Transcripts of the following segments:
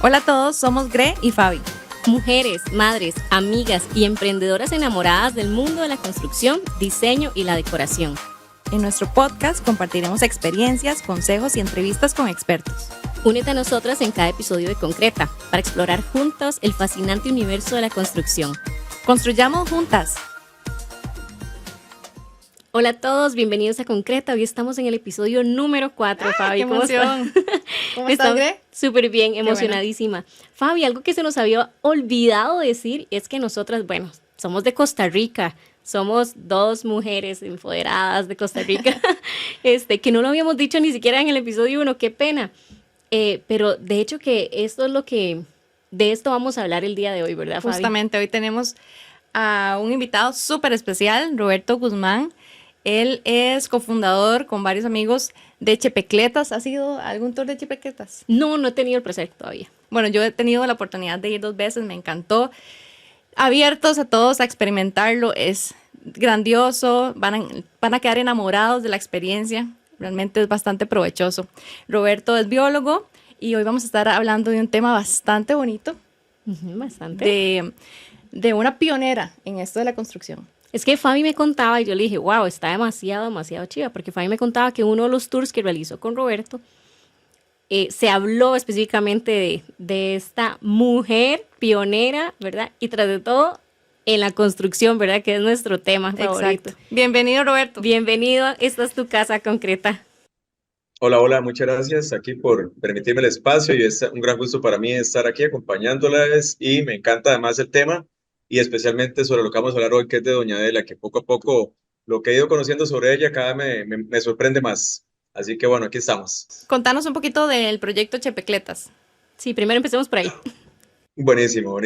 Hola a todos, somos Gre y Fabi. Mujeres, madres, amigas y emprendedoras enamoradas del mundo de la construcción, diseño y la decoración. En nuestro podcast compartiremos experiencias, consejos y entrevistas con expertos. Únete a nosotras en cada episodio de Concreta para explorar juntos el fascinante universo de la construcción. ¡Construyamos juntas! Hola a todos, bienvenidos a Concreta. Hoy estamos en el episodio número 4, Fabi. ¡Qué emoción! ¿Cómo estás, Gre? Súper bien, emocionadísima. Bueno. Fabi, algo que se nos había olvidado decir es que nosotras, bueno, somos de Costa Rica. Somos dos mujeres empoderadas de Costa Rica, que no lo habíamos dicho ni siquiera en el episodio 1, qué pena. Pero de hecho que esto es de esto vamos a hablar el día de hoy, ¿verdad, Fabi? Justamente, hoy tenemos a un invitado súper especial, Roberto Guzmán. Él es cofundador con varios amigos de Chepecletas. ¿Has ido a algún tour de Chepecletas? No he tenido el placer todavía. Bueno, yo he tenido la oportunidad de ir 2 veces, me encantó. Abiertos a todos a experimentarlo, es grandioso, van a quedar enamorados de la experiencia, realmente es bastante provechoso. Roberto es biólogo y hoy vamos a estar hablando de un tema bastante bonito, bastante. De una pionera en esto de la construcción. Es que Fabi me contaba y yo le dije, wow, está demasiado chiva, porque Fabi me contaba que uno de los tours que realizó con Roberto se habló específicamente de esta mujer pionera, ¿verdad? Y tras de todo, en la construcción, ¿verdad? Que es nuestro tema favorito. Exacto. Bienvenido, Roberto. Bienvenido, esta es tu casa concreta. Hola, muchas gracias aquí por permitirme el espacio y es un gran gusto para mí estar aquí acompañándolas y me encanta además el tema y especialmente sobre lo que vamos a hablar hoy, que es de Doña Adela, que poco a poco lo que he ido conociendo sobre ella cada vez me sorprende más. Así que bueno, aquí estamos. Contanos un poquito del proyecto Chepecletas. Sí, primero empecemos por ahí. Buenísimo.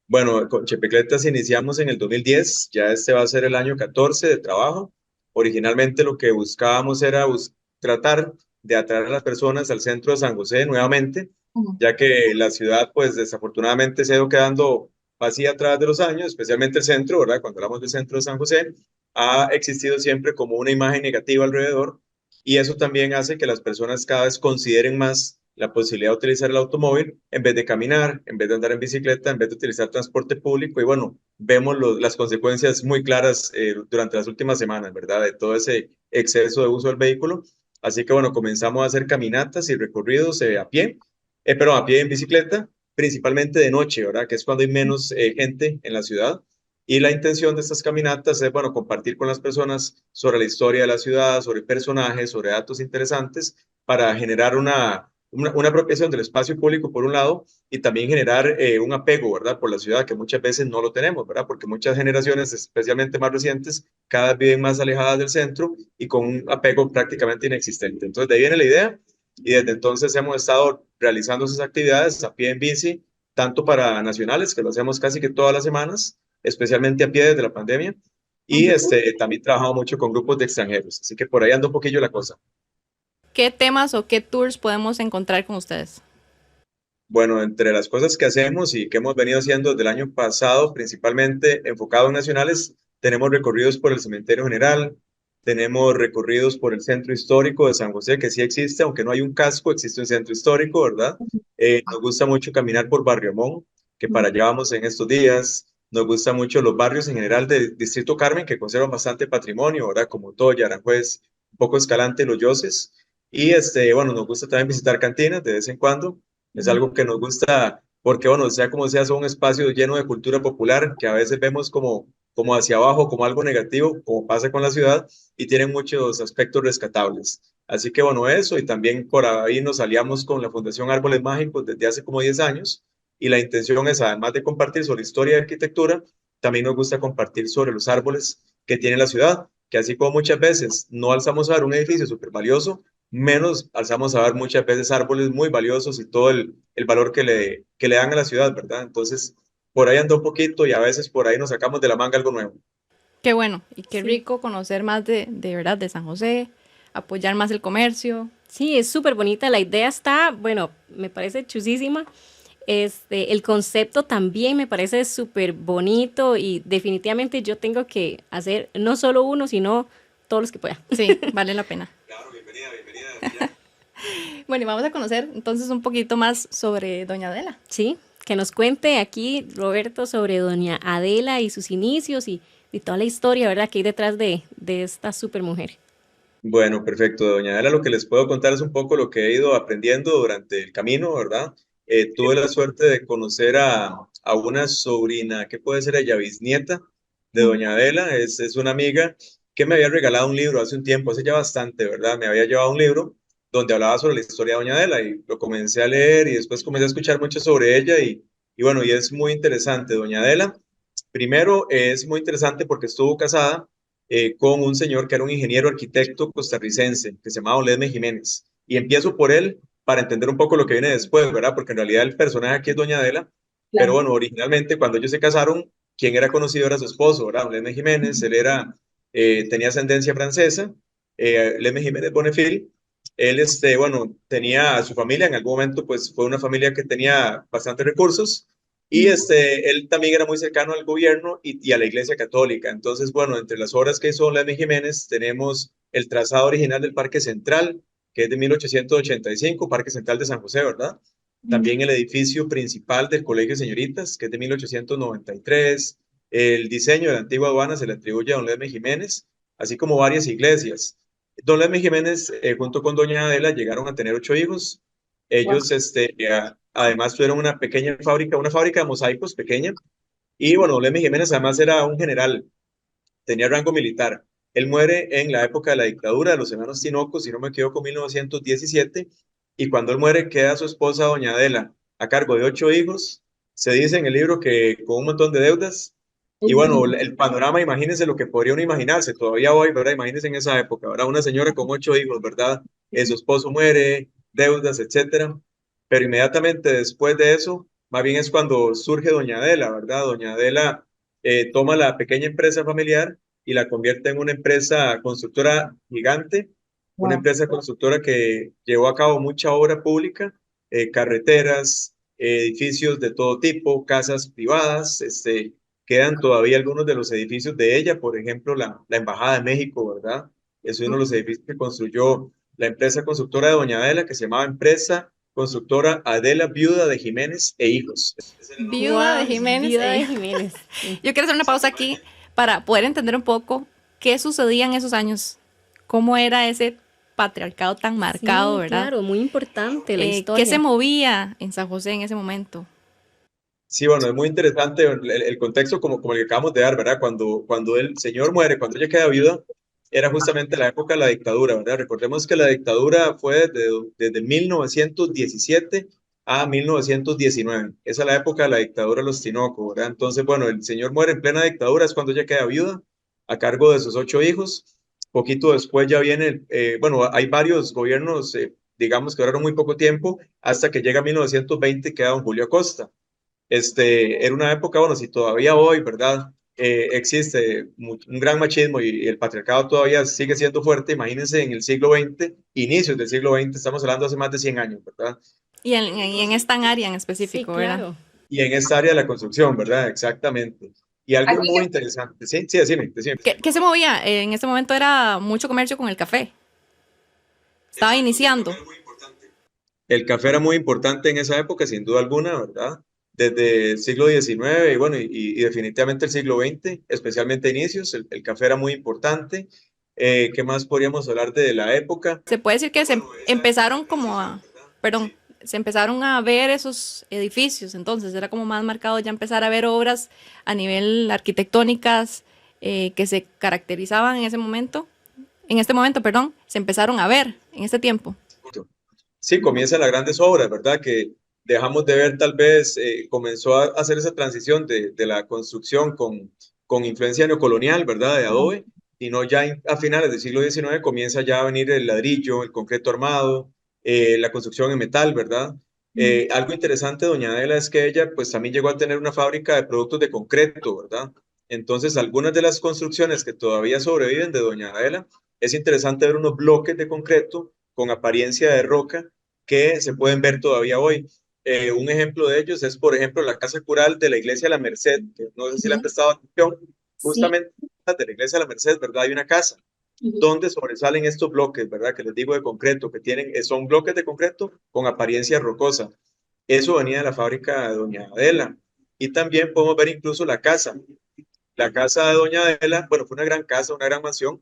Bueno, con Chepecletas iniciamos en el 2010, ya este va a ser el año 14 de trabajo. Originalmente lo que buscábamos era tratar de atraer a las personas al centro de San José nuevamente, ya que la ciudad pues desafortunadamente se ha ido quedando vacía a través de los años, especialmente el centro, ¿verdad? Cuando hablamos del centro de San José, ha existido siempre como una imagen negativa alrededor y eso también hace que las personas cada vez consideren más la posibilidad de utilizar el automóvil en vez de caminar, en vez de andar en bicicleta, en vez de utilizar transporte público y bueno, vemos las consecuencias muy claras durante las últimas semanas, ¿verdad? De todo ese exceso de uso del vehículo. Así que bueno, comenzamos a hacer caminatas y recorridos a pie en bicicleta, principalmente de noche, ¿verdad? Que es cuando hay menos gente en la ciudad. Y la intención de estas caminatas es, bueno, compartir con las personas sobre la historia de la ciudad, sobre personajes, sobre datos interesantes, para generar una apropiación del espacio público, por un lado, y también generar un apego, ¿verdad? Por la ciudad, que muchas veces no lo tenemos, ¿verdad? Porque muchas generaciones, especialmente más recientes, cada vez viven más alejadas del centro y con un apego prácticamente inexistente. Entonces, de ahí viene la idea y desde entonces hemos estado realizando esas actividades a pie en bici, tanto para nacionales, que lo hacemos casi que todas las semanas, especialmente a pie desde la pandemia, y también trabajamos mucho con grupos de extranjeros, así que por ahí anda un poquillo la cosa. ¿Qué temas o qué tours podemos encontrar con ustedes? Bueno, entre las cosas que hacemos y que hemos venido haciendo desde el año pasado, principalmente enfocados en nacionales, tenemos recorridos por el Cementerio General, tenemos recorridos por el Centro Histórico de San José, que sí existe, aunque no hay un casco, existe un centro histórico, ¿verdad? Nos gusta mucho caminar por Barrio Amón, que para allá vamos en estos días. Nos gusta mucho los barrios en general del Distrito Carmen, que conservan bastante patrimonio, ¿verdad? Como Toya, Aranjuez, un poco Escalante, Los Yoses. Y bueno, nos gusta también visitar cantinas de vez en cuando. Es algo que nos gusta porque, bueno, sea como sea, son un espacio lleno de cultura popular que a veces vemos como hacia abajo, como algo negativo, como pasa con la ciudad, y tienen muchos aspectos rescatables. Así que, bueno, eso, y también por ahí nos aliamos con la Fundación Árboles Mágicos desde hace como 10 años, y la intención es, además de compartir sobre historia y arquitectura, también nos gusta compartir sobre los árboles que tiene la ciudad, que así como muchas veces no alzamos a ver un edificio súper valioso, menos alzamos a ver muchas veces árboles muy valiosos y todo el valor que le dan a la ciudad, ¿verdad? Entonces, por ahí anda un poquito y a veces por ahí nos sacamos de la manga algo nuevo. Qué bueno y qué rico conocer más de verdad de San José, apoyar más el comercio. Sí, es súper bonita, la idea está, bueno, me parece chusísima. El concepto también me parece súper bonito y definitivamente yo tengo que hacer no solo uno, sino todos los que pueda. Sí, vale la pena. Claro, bienvenida. Bueno, y vamos a conocer entonces un poquito más sobre doña Adela. Sí, que nos cuente aquí, Roberto, sobre doña Adela y sus inicios y toda la historia, ¿verdad?, que hay detrás de esta supermujer. Bueno, perfecto, doña Adela. Lo que les puedo contar es un poco lo que he ido aprendiendo durante el camino, ¿verdad? Tuve la suerte de conocer a una sobrina, ¿qué puede ser ella? Bisnieta de doña Adela. Es una amiga que me había regalado un libro hace un tiempo, hace ya bastante, ¿verdad? Me había llevado un libro donde hablaba sobre la historia de doña Adela y lo comencé a leer y después comencé a escuchar mucho sobre ella y bueno, y es muy interesante. Doña Adela, primero, es muy interesante porque estuvo casada con un señor que era un ingeniero arquitecto costarricense que se llamaba Oledme Jiménez. Y empiezo por él para entender un poco lo que viene después, ¿verdad? Porque en realidad el personaje aquí es doña Adela, pero bueno, originalmente cuando ellos se casaron, quien era conocido era su esposo, ¿verdad? Oledme Jiménez, él era, tenía ascendencia francesa, Oledme Jiménez Bonnefil. Él, bueno, tenía a su familia, en algún momento, pues fue una familia que tenía bastantes recursos, y él también era muy cercano al gobierno y a la Iglesia Católica. Entonces, bueno, entre las obras que hizo Lemmy Jiménez tenemos el trazado original del Parque Central, que es de 1885, Parque Central de San José, ¿verdad? También el edificio principal del Colegio de Señoritas, que es de 1893. El diseño de la antigua aduana se le atribuye a don Lemmy Jiménez, así como varias iglesias. Don Lemmy Jiménez, junto con doña Adela, llegaron a tener 8 hijos. Ellos, además tuvieron una fábrica de mosaicos pequeña. Y bueno, Lemmy Jiménez además era un general, tenía rango militar. Él muere en la época de la dictadura de los hermanos Tinoco, si no me equivoco, 1917. Y cuando él muere, queda su esposa, doña Adela, a cargo de 8 hijos. Se dice en el libro que con un montón de deudas. Y bueno, el panorama, imagínense lo que podría uno imaginarse todavía hoy, ¿verdad? Imagínense en esa época, ¿verdad? Una señora con 8 hijos, ¿verdad? Su esposo muere, deudas, etcétera. Pero inmediatamente después de eso, más bien es cuando surge doña Adela, ¿verdad? Doña Adela toma la pequeña empresa familiar y la convierte en una empresa constructora gigante, una empresa constructora que llevó a cabo mucha obra pública, carreteras, edificios de todo tipo, casas privadas, quedan todavía algunos de los edificios de ella, por ejemplo, la Embajada de México, ¿verdad? Es uno de los edificios que construyó la empresa constructora de Doña Adela, que se llamaba Empresa Constructora Adela Viuda de Jiménez e Hijos. Viuda de Wow, Jiménez. vida de Jiménez. Sí. Yo quiero hacer una pausa aquí para poder entender un poco qué sucedía en esos años, cómo era ese patriarcado tan marcado, Sí, ¿verdad? claro, muy importante la ¿Qué historia. se movía en San José en ese momento? Sí, bueno, es muy interesante el contexto como el que acabamos de dar, ¿verdad? Cuando el señor muere, cuando ella queda viuda, era justamente la época de la dictadura, ¿verdad? Recordemos que la dictadura fue desde 1917 a 1919. Esa es la época de la dictadura de los Tinoco, ¿verdad? Entonces, bueno, el señor muere en plena dictadura, es cuando ella queda viuda, a cargo de sus 8 hijos. Poquito después ya viene, bueno, hay varios gobiernos, digamos que duraron muy poco tiempo, hasta que llega 1920, queda don Julio Acosta. Era una época, bueno, si todavía hoy, ¿verdad? Existe un gran machismo y el patriarcado todavía sigue siendo fuerte. Imagínense en el siglo XX, inicios del siglo XX, estamos hablando hace más de 100 años, ¿verdad? Y en esta área en Sí, específico, ¿verdad? claro. Y en esta área de la construcción, ¿verdad? Exactamente. Y algo muy interesante, sí, sí, decime. ¿Qué se movía? En ese momento era mucho comercio con el café. Estaba iniciando. El café era muy importante en esa época, sin duda alguna, ¿verdad? Desde el siglo XIX y bueno, y definitivamente el siglo XX, especialmente a inicios, el café era muy importante. ¿Qué más podríamos hablar de la época? Se puede decir que se empezaron como a, perdón, se empezaron a ver esos edificios, entonces era como más marcado ya empezar a ver obras a nivel arquitectónicas que se caracterizaban en este momento, perdón, se empezaron a ver en este tiempo. Sí, comienzan las grandes obras, ¿verdad? Que dejamos de ver, tal vez comenzó a hacer esa transición de la construcción con influencia neocolonial, ¿verdad? De adobe, y no ya a finales del siglo XIX comienza ya a venir el ladrillo, el concreto armado, la construcción en metal, ¿verdad? Algo interesante, doña Adela, es que ella pues también llegó a tener una fábrica de productos de concreto, ¿verdad? Entonces, algunas de las construcciones que todavía sobreviven de doña Adela, es interesante ver unos bloques de concreto con apariencia de roca que se pueden ver todavía hoy. Un ejemplo de ellos es, por ejemplo, la casa cural de la iglesia de la Merced, que no sé si le han prestado atención, Sí, justamente de la iglesia de la Merced, ¿verdad? Hay una casa. donde sobresalen estos bloques, ¿verdad? Que les digo de concreto, que tienen, son bloques de concreto con apariencia rocosa. Eso venía de la fábrica de Doña Adela. Y también podemos ver incluso la casa. La casa de Doña Adela, bueno, fue una gran casa, una gran mansión,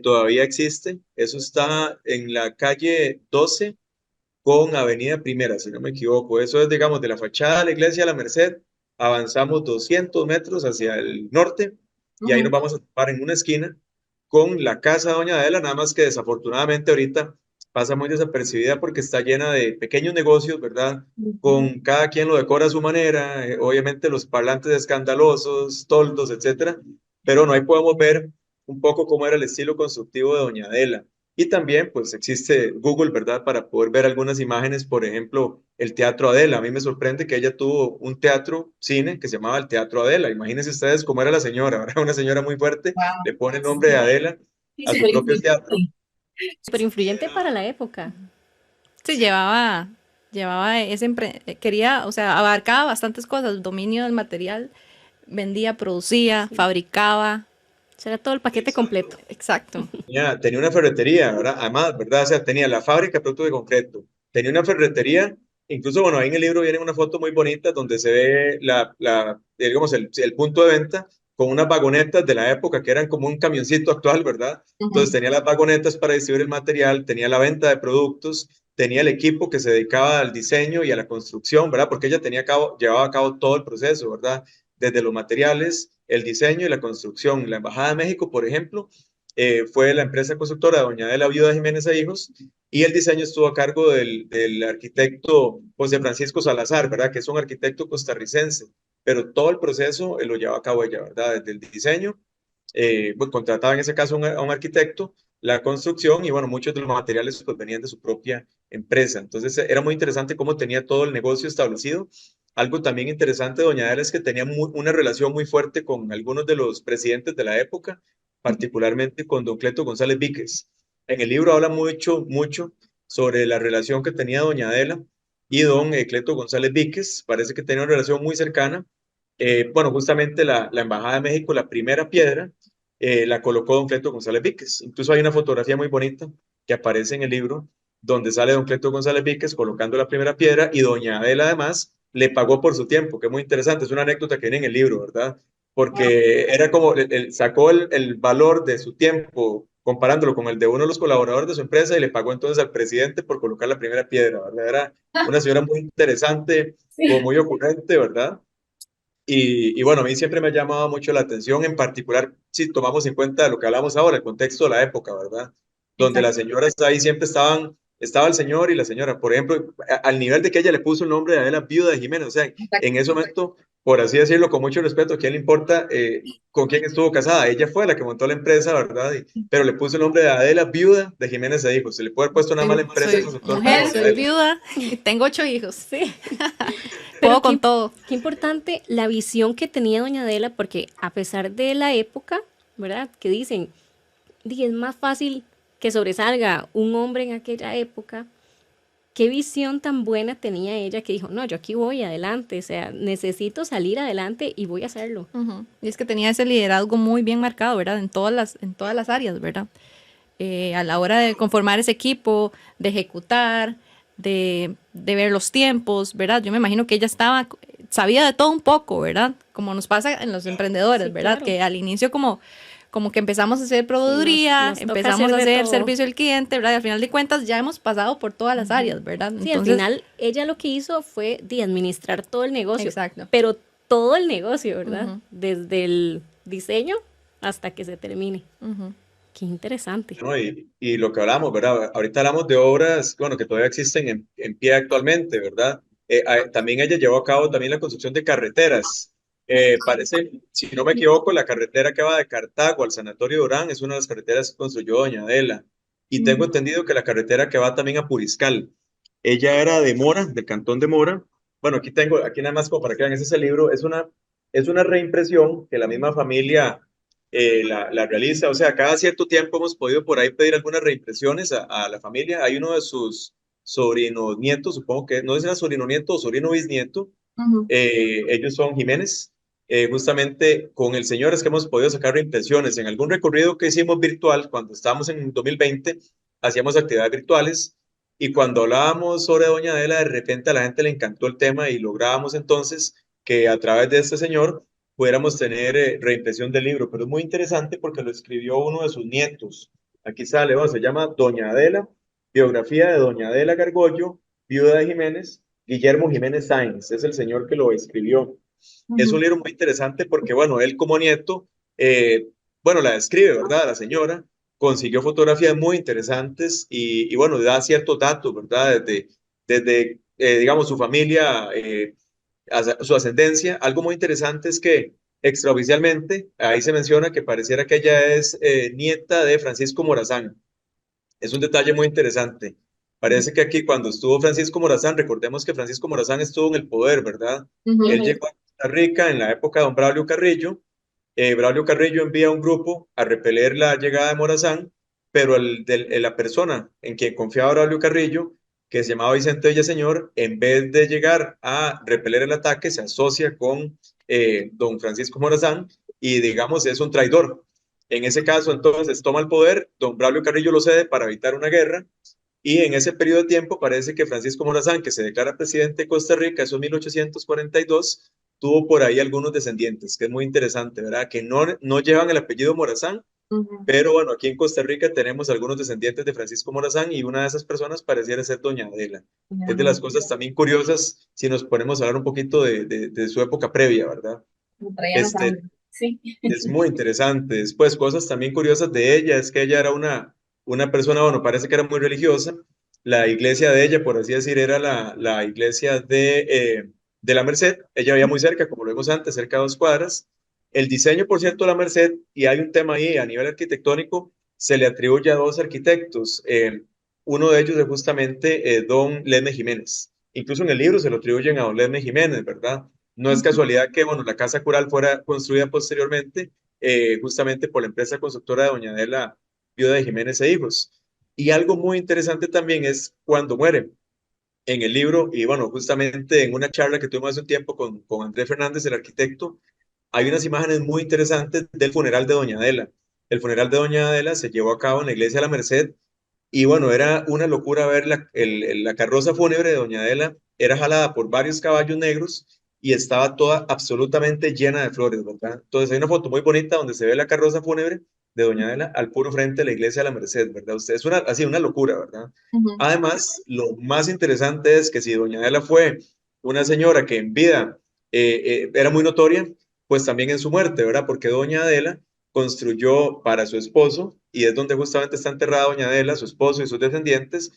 todavía existe. Eso está en la calle 12 con Avenida Primera, si no me equivoco. Eso es, digamos, de la fachada de la iglesia de la Merced, avanzamos 200 metros hacia el norte y ahí nos vamos a topar en una esquina con la casa de Doña Adela, nada más que desafortunadamente ahorita pasa muy desapercibida porque está llena de pequeños negocios, ¿verdad? Con cada quien lo decora a su manera, obviamente los parlantes escandalosos, toldos, etcétera, pero no, ahí podemos ver un poco cómo era el estilo constructivo de Doña Adela. Y también, pues, existe Google, ¿verdad? Para poder ver algunas imágenes, por ejemplo, el Teatro Adela. A mí me sorprende que ella tuvo un teatro, cine, que se llamaba el Teatro Adela. Imagínense ustedes cómo era la señora, ¿verdad? Una señora muy fuerte, le pone el nombre de Adela a su propio teatro. Súper influyente para la época. Sí, llevaba quería, o sea, abarcaba bastantes cosas, dominio del material, vendía, producía, fabricaba. O sea, era todo el paquete completo. Exacto. Tenía una ferretería, ¿verdad? Además, ¿verdad? O sea, tenía la fábrica de productos de concreto, tenía una ferretería, incluso, bueno, ahí en el libro viene una foto muy bonita donde se ve digamos, el punto de venta con unas vagonetas de la época que eran como un camioncito actual, ¿verdad? Entonces tenía las vagonetas para distribuir el material, tenía la venta de productos, tenía el equipo que se dedicaba al diseño y a la construcción, ¿verdad? Porque ella llevaba a cabo todo el proceso, ¿verdad? Desde los materiales, el diseño y la construcción. La Embajada de México, por ejemplo, fue la empresa constructora Doña Adela Viuda Jiménez e Hijos, y el diseño estuvo a cargo del arquitecto José Francisco Salazar, ¿verdad? Que es un arquitecto costarricense, pero todo el proceso lo llevaba a cabo ella, ¿verdad? Desde el diseño, pues, contrataba en ese caso a un arquitecto, la construcción y bueno, muchos de los materiales pues venían de su propia empresa. Entonces era muy interesante cómo tenía todo el negocio establecido. Algo también interesante de Doña Adela es que tenía una relación muy fuerte con algunos de los presidentes de la época, particularmente con don Cleto González Víquez. En el libro habla mucho, mucho sobre la relación que tenía doña Adela y don Cleto González Víquez. Parece que tenía una relación muy cercana. Bueno, justamente la Embajada de México, la primera piedra, la colocó don Cleto González Víquez. Incluso hay una fotografía muy bonita que aparece en el libro donde sale don Cleto González Víquez colocando la primera piedra y doña Adela además le pagó por su tiempo, que es muy interesante. Es una anécdota que viene en el libro, ¿verdad? Porque era como, sacó el valor de su tiempo comparándolo con el de uno de los colaboradores de su empresa y le pagó entonces al presidente por colocar la primera piedra, ¿verdad? Era una señora muy interesante, como muy ocurrente, ¿verdad? Y bueno, a mí siempre me ha llamado mucho la atención, en particular si tomamos en cuenta lo que hablamos ahora, el contexto de la época, ¿verdad? Donde las señoras ahí siempre estaba el señor y la señora, por ejemplo, al nivel de que ella le puso el nombre de Adela Viuda de Jiménez, o sea, en ese momento, por así decirlo, con mucho respeto, ¿a quién le importa con quién estuvo casada? Ella fue la que montó la empresa, ¿verdad? Pero le puso el nombre de Adela Viuda de Jiménez e Hijos. Se le puede haber puesto una mala empresa Soy constructora mujer, como soy Adela. viuda y tengo 8 hijos. Sí. Puedo con todo. Qué importante la visión que tenía doña Adela, porque a pesar de la época, ¿verdad? Que dicen, es más fácil que sobresalga un hombre en aquella época. Qué visión tan buena tenía ella que dijo, no, yo aquí voy adelante, o sea, necesito salir adelante y voy a hacerlo. Y es que tenía ese liderazgo muy bien marcado, ¿verdad? En todas las áreas, ¿verdad? A la hora de conformar ese equipo, de ejecutar, de ver los tiempos, ¿verdad? Yo me imagino que ella sabía de todo un poco, ¿verdad? Como nos pasa en los emprendedores, Sí, ¿verdad? claro. Que al inicio como que empezamos a hacer proveeduría, nos toca empezamos a hacer de hacer todo. servicio al cliente, ¿verdad? Y al final de cuentas ya hemos pasado por todas las áreas, ¿verdad? Sí, al final ella lo que hizo fue administrar todo el negocio. Exacto. Pero todo el negocio, ¿verdad? Ujú. Desde el diseño hasta que se termine. Qué interesante. ¿No? Y lo que hablamos, ¿verdad? Ahorita hablamos de obras, bueno, que todavía existen en pie actualmente, ¿verdad? También ella llevó a cabo también la construcción de carreteras. Parece, si no me equivoco, la carretera que va de Cartago al Sanatorio Durán es una de las carreteras que construyó doña Adela. Y tengo entendido que la carretera que va también a Puriscal, ella era de Mora, del cantón de Mora. Bueno, aquí nada más como para que vean, ese es el libro, es una reimpresión que la misma familia la realiza. O sea, cada cierto tiempo hemos podido por ahí pedir algunas reimpresiones a la familia. Hay uno de sus sobrinos nietos, supongo que no es sobrino nieto o sobrino bisnieto. Ellos son Jiménez. justamente con el señor es que hemos podido sacar reimpresiones. En algún recorrido que hicimos virtual, cuando estábamos en 2020, hacíamos actividades virtuales y cuando hablábamos sobre Doña Adela, de repente a la gente le encantó el tema y lográbamos entonces que a través de este señor pudiéramos tener reimpresión del libro. Pero es muy interesante porque lo escribió uno de sus nietos. Aquí sale, se llama Doña Adela, biografía de Doña Adela Gargollo, viuda de Jiménez, Guillermo Jiménez Sáenz, es el señor que lo escribió. Es un libro muy interesante porque, bueno, él como nieto, bueno, la describe, ¿verdad? La señora consiguió fotografías muy interesantes bueno, da ciertos datos, ¿verdad? Desde digamos, su familia, su ascendencia. Algo muy interesante es que extraoficialmente, ahí se menciona que pareciera que ella es nieta de Francisco Morazán. Es un detalle muy interesante. Parece que aquí cuando estuvo Francisco Morazán, recordemos que Francisco Morazán estuvo en el poder, ¿verdad? Él llegó a Costa Rica en la época de don Braulio Carrillo. Braulio Carrillo envía un grupo a repeler la llegada de Morazán, pero la persona en quien confiaba Braulio Carrillo, que se llamaba Vicente Villaseñor, en vez de llegar a repeler el ataque, se asocia con don Francisco Morazán y, digamos, es un traidor. En ese caso, entonces, toma el poder, don Braulio Carrillo lo cede para evitar una guerra, y en ese periodo de tiempo parece que Francisco Morazán, que se declara presidente de Costa Rica, eso es 1842, tuvo por ahí algunos descendientes, que es muy interesante, ¿verdad? Que no llevan el apellido Morazán, pero bueno, aquí en Costa Rica tenemos algunos descendientes de Francisco Morazán y una de esas personas pareciera ser doña Adela. Es de las cosas también curiosas si nos ponemos a hablar un poquito de su época previa, ¿verdad? Este, Sí. es muy interesante. Después, cosas también curiosas de ella, es que ella era una persona, bueno, parece que era muy religiosa. La iglesia de ella, por así decir, era la iglesia de la Merced. Ella vivía muy cerca, como lo vimos antes, cerca de 2 cuadras. El diseño, por cierto, de la Merced, y hay un tema ahí a nivel arquitectónico, se le atribuye a 2 arquitectos. Uno de ellos es justamente don Ledme Jiménez. Incluso en el libro se lo atribuyen a don Ledme Jiménez, ¿verdad? No es casualidad que, bueno, la Casa Cural fuera construida posteriormente justamente por la empresa constructora de doña Adela, viuda de Jiménez e hijos. Y algo muy interesante también es cuando muere en el libro, y bueno, justamente en una charla que tuvimos hace un tiempo con Andrés Fernández, el arquitecto, hay unas imágenes muy interesantes del funeral de doña Adela. El funeral de doña Adela se llevó a cabo en la iglesia de la Merced, y bueno, era una locura ver la carroza fúnebre de doña Adela, era jalada por varios caballos negros y estaba toda absolutamente llena de flores, ¿verdad? Entonces hay una foto muy bonita donde se ve la carroza fúnebre de doña Adela al puro frente de la iglesia de la Merced, ¿verdad? Usted es así una locura, ¿verdad? Además, lo más interesante es que si doña Adela fue una señora que en vida era muy notoria, pues también en su muerte, ¿verdad? Porque doña Adela construyó para su esposo, y es donde justamente está enterrada doña Adela, su esposo y sus descendientes,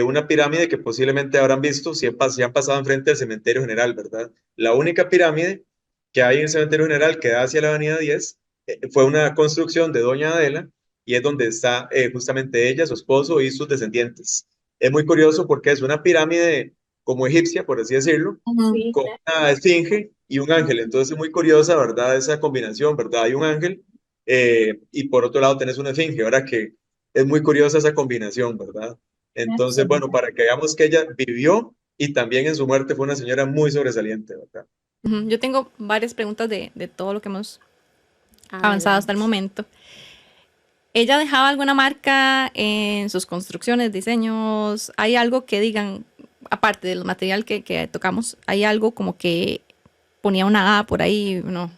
una pirámide que posiblemente habrán visto si han pasado enfrente del cementerio general, ¿verdad? La única pirámide que hay en el cementerio general que da hacia la avenida 10 fue una construcción de doña Adela, y es donde está justamente ella, su esposo y sus descendientes. Es muy curioso porque es una pirámide como egipcia, por así decirlo, Sí, con claro. una esfinge y un ángel. Entonces es muy curiosa, ¿verdad? Esa combinación, ¿verdad? Hay un ángel y por otro lado tenés una esfinge, ¿verdad? Que es muy curiosa esa combinación, ¿verdad? Entonces, bueno, para que veamos que ella vivió y también en su muerte fue una señora muy sobresaliente, ¿verdad? Yo tengo varias preguntas de todo lo que hemos avanzado hasta el Adelante. momento. ¿Ella dejaba alguna marca en sus construcciones, diseños? ¿Hay algo que digan, aparte del material que tocamos, hay algo como que ponía una A por ahí? No.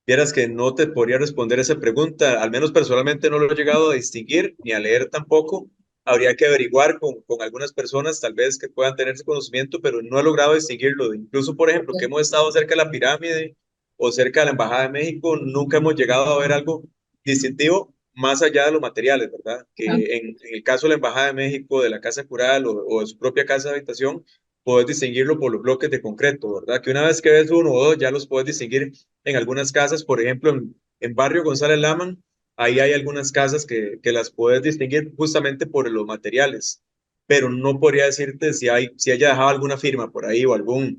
Vieras que no te podría responder esa pregunta, al menos personalmente no lo he llegado a distinguir ni a leer tampoco. Habría que averiguar con algunas personas tal vez que puedan tener ese conocimiento, pero no he logrado distinguirlo. Incluso, por ejemplo, que hemos estado cerca de la pirámide o cerca de la Embajada de México, nunca hemos llegado a ver algo distintivo más allá de los materiales, ¿verdad? Que en el caso de la Embajada de México, de la Casa Cural o de su propia casa de habitación, puedes distinguirlo por los bloques de concreto, ¿verdad? Que una vez que ves uno o dos, ya los puedes distinguir en algunas casas, por ejemplo, en Barrio González Laman, ahí hay algunas casas que las puedes distinguir justamente por los materiales, pero no podría decirte si ella dejaba alguna firma por ahí o algún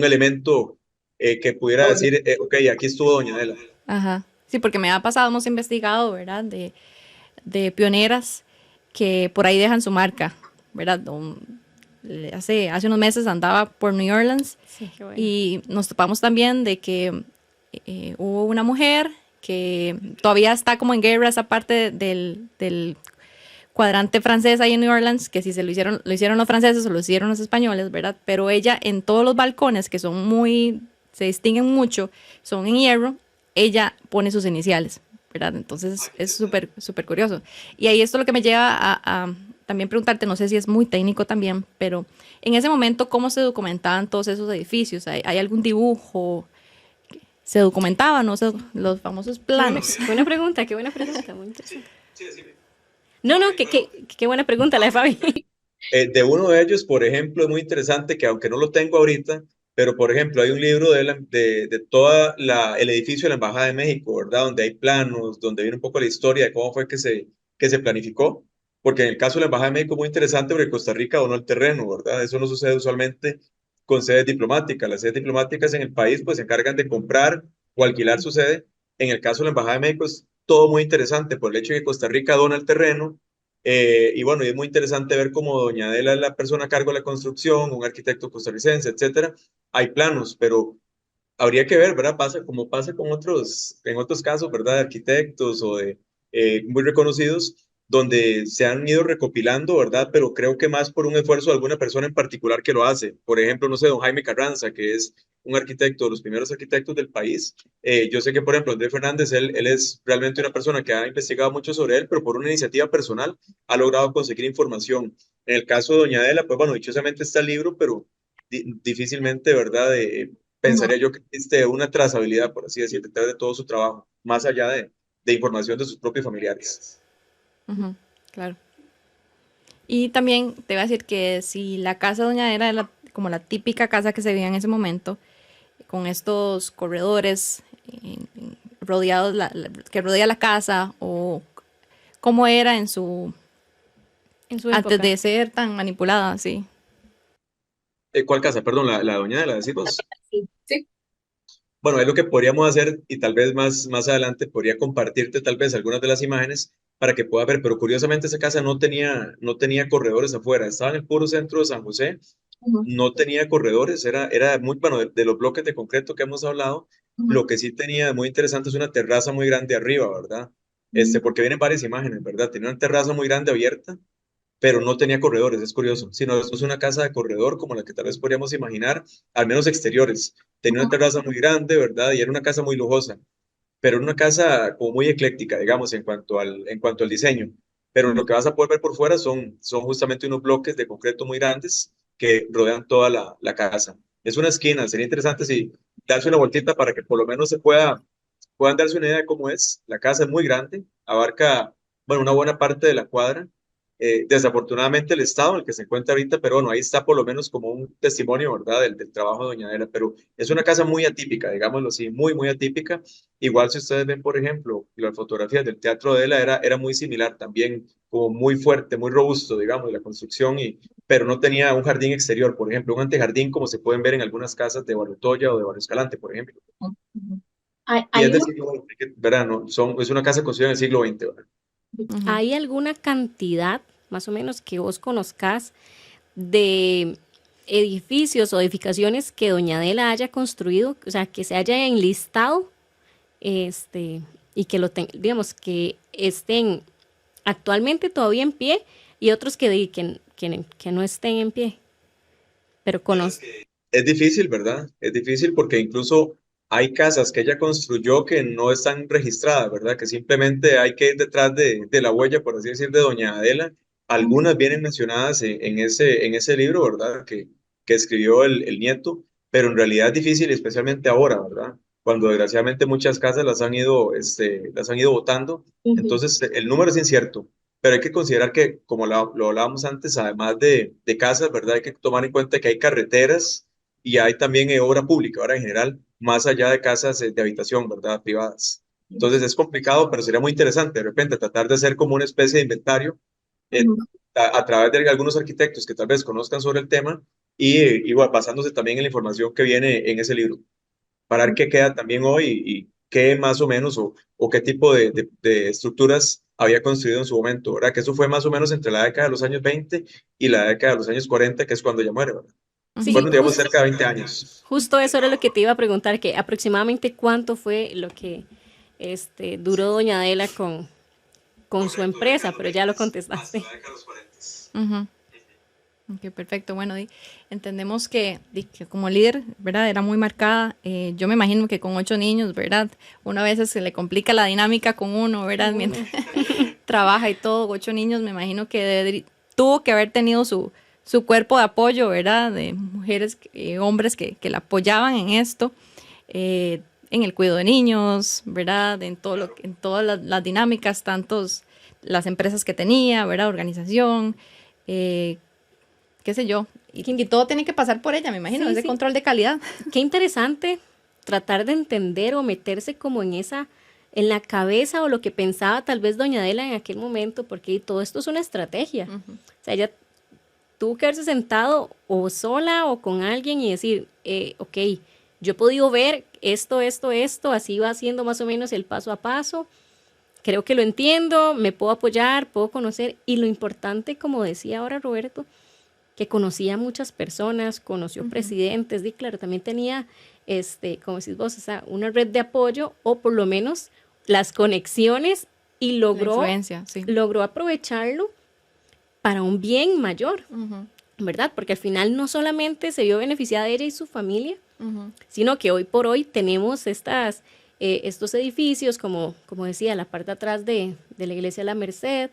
elemento que pudiera decir, ok, aquí estuvo Doña Adela. Ajá. Sí, porque me ha pasado, hemos investigado, ¿verdad? De pioneras que por ahí dejan su marca, ¿verdad? Hace unos meses andaba por New Orleans Sí, qué bueno. y nos topamos también de que hubo una mujer que todavía está como en guerra esa parte del cuadrante francés ahí en New Orleans, que si lo hicieron los franceses o lo hicieron los españoles, ¿verdad? Pero ella en todos los balcones, que son se distinguen mucho, son en hierro, ella pone sus iniciales, ¿verdad? Entonces es súper, súper curioso. Y ahí esto lo que me lleva a también preguntarte, no sé si es muy técnico también, pero en ese momento, ¿cómo se documentaban todos esos edificios? ¿Hay algún dibujo? ¿Se documentaban, no sé, los famosos planos? Buena pregunta, qué buena pregunta, muy interesante. No, qué buena pregunta la de Fabi. De uno de ellos, por ejemplo, es muy interesante que aunque no lo tengo ahorita, pero por ejemplo hay un libro de todo el edificio de la Embajada de México, ¿verdad? Donde hay planos, donde viene un poco la historia de cómo fue que se planificó. Porque en el caso de la Embajada de México es muy interesante porque Costa Rica donó el terreno, ¿verdad? Eso no sucede usualmente con sedes diplomáticas. Las sedes diplomáticas en el país pues se encargan de comprar o alquilar su sede. En el caso de la Embajada de México es todo muy interesante por el hecho de que Costa Rica dona el terreno. Y bueno, y es muy interesante ver cómo doña Adela es la persona a cargo de la construcción, un arquitecto costarricense, etcétera. Hay planos, pero habría que ver, ¿verdad? Como pasa en otros casos, ¿verdad? De arquitectos o de muy reconocidos, donde se han ido recopilando, ¿verdad? Pero creo que más por un esfuerzo de alguna persona en particular que lo hace. Por ejemplo, no sé, don Jaime Carranza, que es un arquitecto, de los primeros arquitectos del país. Yo sé que, por ejemplo, Andrés Fernández, él es realmente una persona que ha investigado mucho sobre él, pero por una iniciativa personal ha logrado conseguir información. En el caso de doña Adela, pues bueno, dichosamente está el libro, pero difícilmente, ¿verdad? Pensaría yo que existe una trazabilidad, por así decir, detrás de todo su trabajo, más allá de información de sus propios familiares. Ujú, claro. Y también te voy a decir que si la casa de Doña era como la típica casa que se veía en ese momento, con estos corredores rodeados, que rodea la casa, o cómo era En su antes época. de ser tan manipulada, sí. ¿Cuál casa? Perdón, la doña de la decimos. Sí. Sí. Bueno, es lo que podríamos hacer y tal vez más adelante podría compartirte tal vez algunas de las imágenes para que puedas ver, pero curiosamente esa casa no tenía corredores afuera, estaba en el puro centro de San José, Ujú, no tenía corredores, era muy, bueno, de los bloques de concreto que hemos hablado, ujú, lo que sí tenía muy interesante es una terraza muy grande arriba, ¿verdad? ujú. Porque vienen varias imágenes, ¿verdad? Tenía una terraza muy grande abierta pero no tenía corredores, es curioso, sino es una casa de corredor como la que tal vez podríamos imaginar, al menos exteriores. Tenía una terraza muy grande, ¿verdad? Y era una casa muy lujosa, pero era una casa como muy ecléctica, digamos, en cuanto al diseño. Pero lo que vas a poder ver por fuera son justamente unos bloques de concreto muy grandes que rodean toda la casa. Es una esquina, sería interesante si darse una vueltita para que por lo menos puedan darse una idea de cómo es. La casa es muy grande, abarca, bueno, una buena parte de la cuadra. Desafortunadamente el estado en el que se encuentra ahorita, pero bueno, ahí está por lo menos como un testimonio, ¿verdad? Del trabajo de Doña Adela, pero es una casa muy atípica, digámoslo así, muy atípica. Igual si ustedes ven, por ejemplo, las fotografías del Teatro de Adela era muy similar también, como muy fuerte, muy robusto, digamos, la construcción, pero no tenía un jardín exterior, por ejemplo, un antejardín como se pueden ver en algunas casas de Barrio Toya o de Barrio Escalante, por ejemplo. Ujú. Y es Hay del una, siglo XX, ¿verdad? No, es una casa construida en el siglo XX, ¿verdad? Ujú. ¿Hay alguna cantidad, más o menos, que vos conozcas de edificios o edificaciones que Doña Adela haya construido, o sea, que se haya enlistado, este, y que digamos, que estén actualmente todavía en pie y otros que no estén en pie, pero Es difícil, ¿verdad? Es difícil porque incluso hay casas que ella construyó que no están registradas, ¿verdad? Que simplemente hay que ir detrás de la huella, por así decir, de Doña Adela. Algunas vienen mencionadas en ese libro, ¿verdad? Que escribió el nieto, pero en realidad es difícil, especialmente ahora, ¿verdad? Cuando desgraciadamente muchas casas las han ido botando. Ujú. Entonces, el número es incierto. Pero hay que considerar que, como lo hablábamos antes, además de casas, ¿verdad? Hay que tomar en cuenta que hay carreteras y hay también obra pública, ahora en general, más allá de casas de habitación, ¿verdad? Privadas. Entonces es complicado, pero sería muy interesante de repente tratar de hacer como una especie de inventario eh, Ujú. a través de algunos arquitectos que tal vez conozcan sobre el tema y bueno, basándose también en la información que viene en ese libro para ver qué queda también hoy y qué más o menos o qué tipo de estructuras había construido en su momento, ¿verdad? Que eso fue más o menos entre la década de los años 20 y la década de los años 40, que es cuando ella muere, ¿verdad? Sí, Bueno, digamos cerca de 20 años. justo eso era lo que te iba a preguntar, que aproximadamente cuánto fue lo que duró doña Adela con su empresa, pero ya lo contestaste. Ujú. Ok, perfecto. Bueno, entendemos que como líder, ¿verdad? Era muy marcada. Yo me imagino que con 8 niños, ¿verdad? Una vez se le complica la dinámica con uno, ¿verdad? Mientras trabaja y todo, 8 niños, me imagino que tuvo que haber tenido su cuerpo de apoyo, ¿verdad? De mujeres, hombres que la apoyaban en esto, en el cuidado de niños, ¿verdad? En todas las dinámicas, las empresas que tenía, ¿verdad? Organización, qué sé yo, y todo tiene que pasar por ella, me imagino, Sí, ese sí. control de calidad. Qué interesante tratar de entender o meterse como en la cabeza o lo que pensaba tal vez doña Adela en aquel momento, porque todo esto es una estrategia. O sea, ella tuvo que haberse sentado o sola o con alguien y decir, ok, yo he podido ver esto, así va haciendo más o menos el paso a paso, creo que lo entiendo, me puedo apoyar, puedo conocer, y lo importante, como decía ahora Roberto, que conocía a muchas personas, conoció presidentes, y claro, también tenía, como decís vos, o sea, una red de apoyo o por lo menos las conexiones y La influencia, sí. logró aprovecharlo para un bien mayor, ¿verdad? Porque al final no solamente se vio beneficiada ella y su familia, sino que hoy por hoy tenemos estos edificios, como decía, la parte de atrás de la iglesia de la Merced,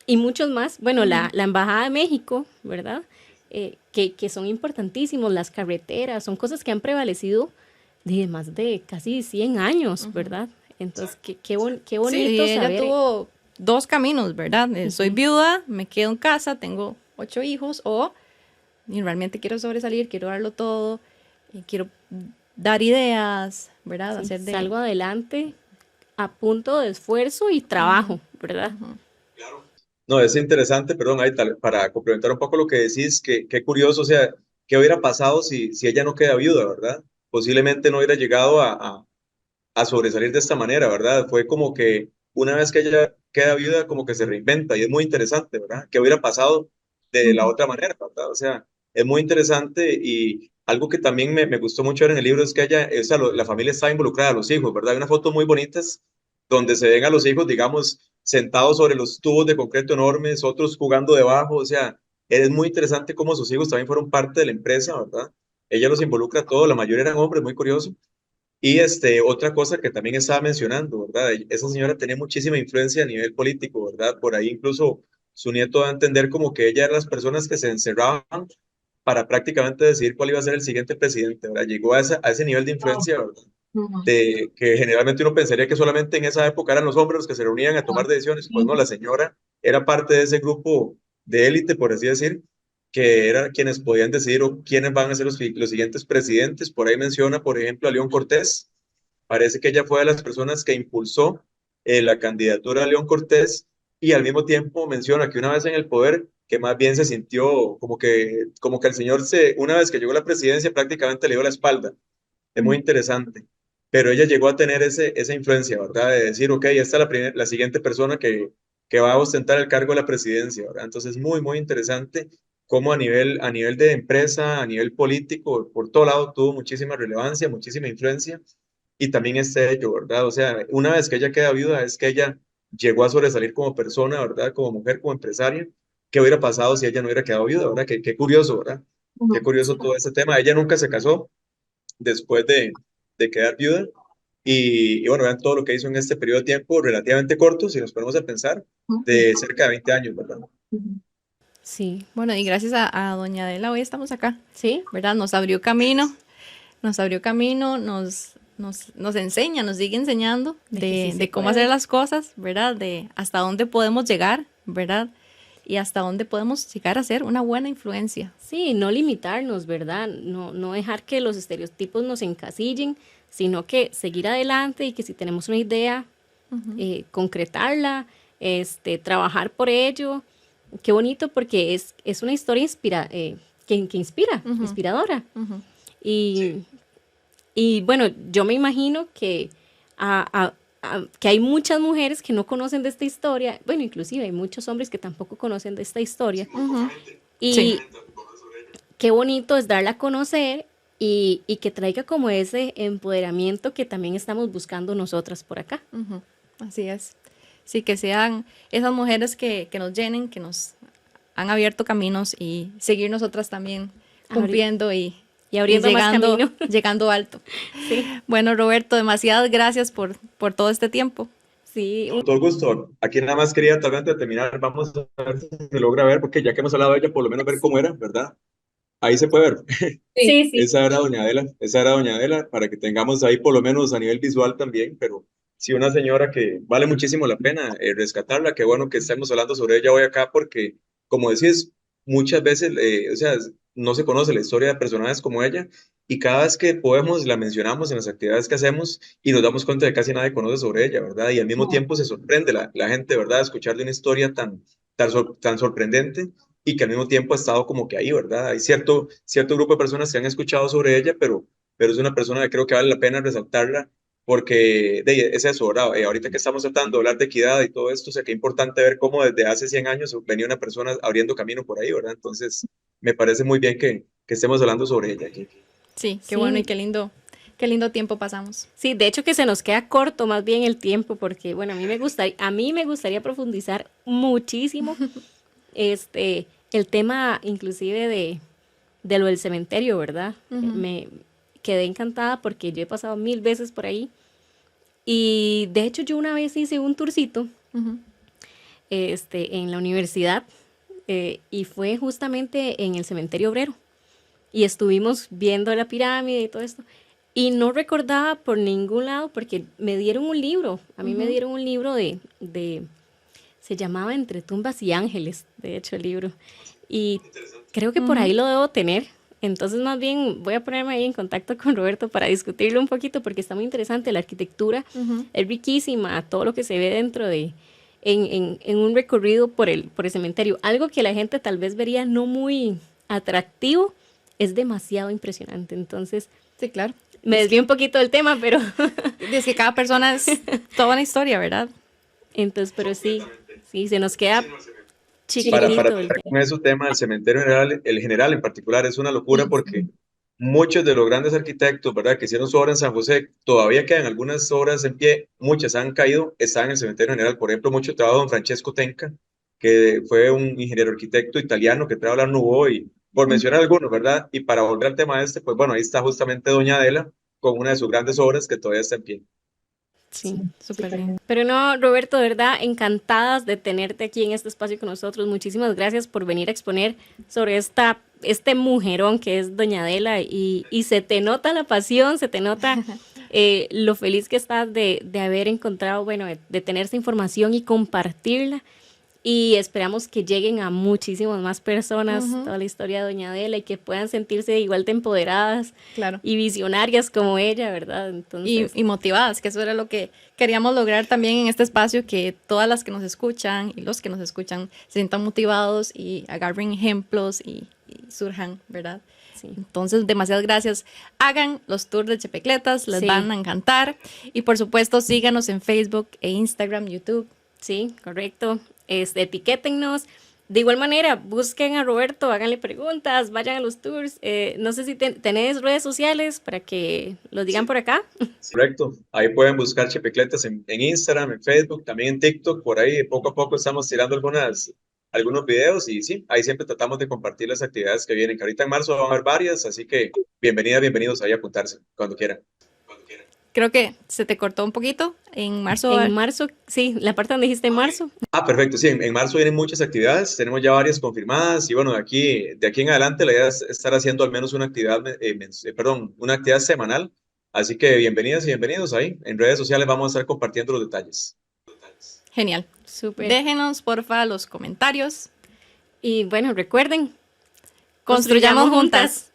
y muchos más. Bueno, la Embajada de México, ¿verdad? Que son importantísimos, las carreteras, son cosas que han prevalecido de más de casi 100 años, ¿verdad? Entonces, qué bonito Sí, ella saber. tuvo 2 caminos, ¿verdad? Soy viuda, me quedo en casa, tengo 8 hijos, y realmente quiero sobresalir, quiero darlo todo, y quiero dar ideas, ¿verdad? Sí, salgo adelante a punto de esfuerzo y trabajo, ¿verdad? No, es interesante, perdón, ahí para complementar un poco lo que decís, qué curioso, o sea, qué hubiera pasado si ella no queda viuda, ¿verdad? Posiblemente no hubiera llegado a sobresalir de esta manera, ¿verdad? Fue como que una vez que ella queda viuda, como que se reinventa y es muy interesante, ¿verdad? ¿Qué hubiera pasado de la otra manera, ¿verdad? O sea, es muy interesante y algo que también me gustó mucho ver en el libro es que ella, o sea, la familia está involucrada, los hijos, ¿verdad? Hay unas fotos muy bonitas donde se ven a los hijos, digamos, sentados sobre los tubos de concreto enormes, otros jugando debajo, o sea, es muy interesante cómo sus hijos también fueron parte de la empresa, ¿verdad? Ella los involucra a todos, la mayoría eran hombres, muy curioso. Y otra cosa que también estaba mencionando, ¿verdad? Esa señora tenía muchísima influencia a nivel político, ¿verdad? Por ahí incluso su nieto da a entender como que ella era las personas que se encerraban para prácticamente decidir cuál iba a ser el siguiente presidente, ¿verdad? Llegó a ese nivel de influencia, ¿verdad? De que generalmente uno pensaría que solamente en esa época eran los hombres los que se reunían a tomar decisiones. Pues no, la señora era parte de ese grupo de élite, por así decir, que eran quienes podían decidir quiénes van a ser los siguientes presidentes. Por ahí menciona, por ejemplo, a León Cortés. Parece que ella fue de las personas que impulsó la candidatura de León Cortés y al mismo tiempo menciona que una vez en el poder, que más bien se sintió como que el señor una vez que llegó a la presidencia prácticamente le dio la espalda. Es muy interesante. Pero ella llegó a tener esa influencia, ¿verdad? De decir, ok, esta es la siguiente persona que va a ostentar el cargo de la presidencia, ¿verdad? Entonces, muy, muy interesante cómo a nivel de empresa, a nivel político, por todo lado tuvo muchísima relevancia, muchísima influencia y también hecho, ¿verdad? O sea, una vez que ella queda viuda, es que ella llegó a sobresalir como persona, ¿verdad? Como mujer, como empresaria. ¿Qué hubiera pasado si ella no hubiera quedado viuda, ¿verdad? Qué curioso, ¿verdad? Qué curioso todo ese tema. Ella nunca se casó después de quedar viuda. Y bueno, vean todo lo que hizo en este periodo de tiempo relativamente corto, si nos ponemos a pensar, de cerca de 20 años, ¿verdad? Sí, Bueno, y gracias a doña Adela hoy estamos acá, sí, ¿verdad? Nos abrió camino, nos enseña, nos sigue enseñando De que sí se de cómo puede. hacer las cosas, ¿verdad? De hasta dónde podemos llegar, ¿verdad? Y hasta dónde podemos llegar a ser una buena influencia. sí, no limitarnos, ¿verdad? No dejar que los estereotipos nos encasillen, sino que seguir adelante y que si tenemos una idea, concretarla, trabajar por ello. Qué bonito porque es una historia que inspira, inspiradora. Y, y bueno, yo me imagino que, que hay muchas mujeres que no conocen de esta historia, bueno, inclusive hay muchos hombres que tampoco conocen de esta historia. Y Sí. qué bonito es darla a conocer y que traiga como ese empoderamiento que también estamos buscando nosotras por acá. Ujú, así es. Sí, que sean esas mujeres que nos llenen, que nos han abierto caminos y seguir nosotras también cumpliendo y abriendo más llegando, camino. llegando alto. Sí, Bueno, Roberto, demasiadas gracias por todo este tiempo. sí, Con todo gusto. Aquí nada más quería, tal vez antes de terminar, vamos a ver si se logra ver, porque ya que hemos hablado de ella, por lo menos ver cómo era, ¿verdad? Ahí se puede ver. sí, sí. Esa era Doña Adela, para que tengamos ahí por lo menos a nivel visual también, pero sí una señora que vale muchísimo la pena rescatarla, qué bueno que estemos hablando sobre ella hoy acá, porque como decís, muchas veces, o sea, no se conoce la historia de personajes como ella, y cada vez que podemos la mencionamos en las actividades que hacemos y nos damos cuenta de que casi nadie conoce sobre ella, ¿verdad? Y al mismo tiempo se sorprende la gente, ¿verdad? Escuchar de una historia tan sorprendente y que al mismo tiempo ha estado como que ahí, ¿verdad? Hay cierto grupo de personas que han escuchado sobre ella, pero es una persona que creo que vale la pena resaltarla porque es eso, ¿verdad? Ahorita que estamos tratando de hablar de equidad y todo esto, o sea, que es importante ver cómo desde hace 100 años venía una persona abriendo camino por ahí, ¿verdad? Entonces, me parece muy bien que estemos hablando sobre ella aquí. Sí, qué Sí. bueno y qué lindo tiempo pasamos. Sí, de hecho que se nos queda corto más bien el tiempo porque, bueno, a mí me gustaría profundizar muchísimo el tema inclusive de lo del cementerio, ¿verdad? Me quedé encantada porque yo he pasado 1000 veces por ahí y de hecho yo una vez hice un tourcito Ujú. en la universidad y fue justamente en el cementerio obrero y estuvimos viendo la pirámide y todo esto. Y no recordaba por ningún lado porque me dieron un libro, a mí me dieron un libro se llamaba Entre tumbas y ángeles, de hecho el libro. Y creo que por ahí lo debo tener. Entonces más bien voy a ponerme ahí en contacto con Roberto para discutirlo un poquito porque está muy interesante. La arquitectura es riquísima, todo lo que se ve dentro en un recorrido por el cementerio. Algo que la gente tal vez vería no muy atractivo, es demasiado impresionante. Entonces, Sí, claro. me desvío un poquito del tema, pero Es que cada persona es toda una historia, ¿verdad? entonces, pero sí, se nos queda Para chiquitito el tratar tema. con ese tema del cementerio general, el general en particular, es una locura porque muchos de los grandes arquitectos, ¿verdad?, que hicieron su obra en San José, todavía quedan algunas obras en pie, muchas han caído, están en el cementerio general. Por ejemplo, mucho trabajo de don Francesco Tenca, que fue un ingeniero arquitecto italiano que trae la Nouveau, y por mencionar algunos, ¿verdad? Y para volver al tema este, pues bueno, ahí está justamente Doña Adela con una de sus grandes obras que todavía está en pie. Sí. Súper bien. Pero no, Roberto, de verdad, encantadas de tenerte aquí en este espacio con nosotros. Muchísimas gracias por venir a exponer sobre este mujerón que es Doña Adela y se te nota la pasión, se te nota lo feliz que estás de haber encontrado, bueno, de tener esta información y compartirla. Y esperamos que lleguen a muchísimas más personas toda la historia de Doña Adela y que puedan sentirse igual de empoderadas Claro. y visionarias como ella, ¿verdad? Entonces, Y motivadas, que eso era lo que queríamos lograr también en este espacio, que todas las que nos escuchan y los que nos escuchan se sientan motivados y agarren ejemplos y surjan, ¿verdad? sí. Entonces, demasiadas gracias. Hagan los tours de Chepecletas, les Sí. van a encantar. Y por supuesto, síganos en Facebook e Instagram, YouTube. Sí, correcto. Etiquétennos. De igual manera, busquen a Roberto, háganle preguntas, vayan a los tours. No sé si tenés redes sociales para que los digan por acá. Correcto, ahí pueden buscar Chepecletas en Instagram, en Facebook, también en TikTok. Por ahí poco a poco estamos tirando algunos videos y sí, ahí siempre tratamos de compartir las actividades que vienen, que ahorita en marzo van a haber varias, así que bienvenidos ahí a apuntarse cuando quieran. Creo que se te cortó un poquito. En marzo. En marzo, sí, la parte donde dijiste marzo. Perfecto, sí, en marzo vienen muchas actividades, tenemos ya varias confirmadas y bueno, de aquí en adelante la idea es estar haciendo al menos una actividad, una actividad semanal, así que bienvenidas y bienvenidos ahí. En redes sociales vamos a estar compartiendo los detalles. Genial. Súper. Déjenos, porfa, los comentarios. Y bueno, recuerden, Construyamos juntas.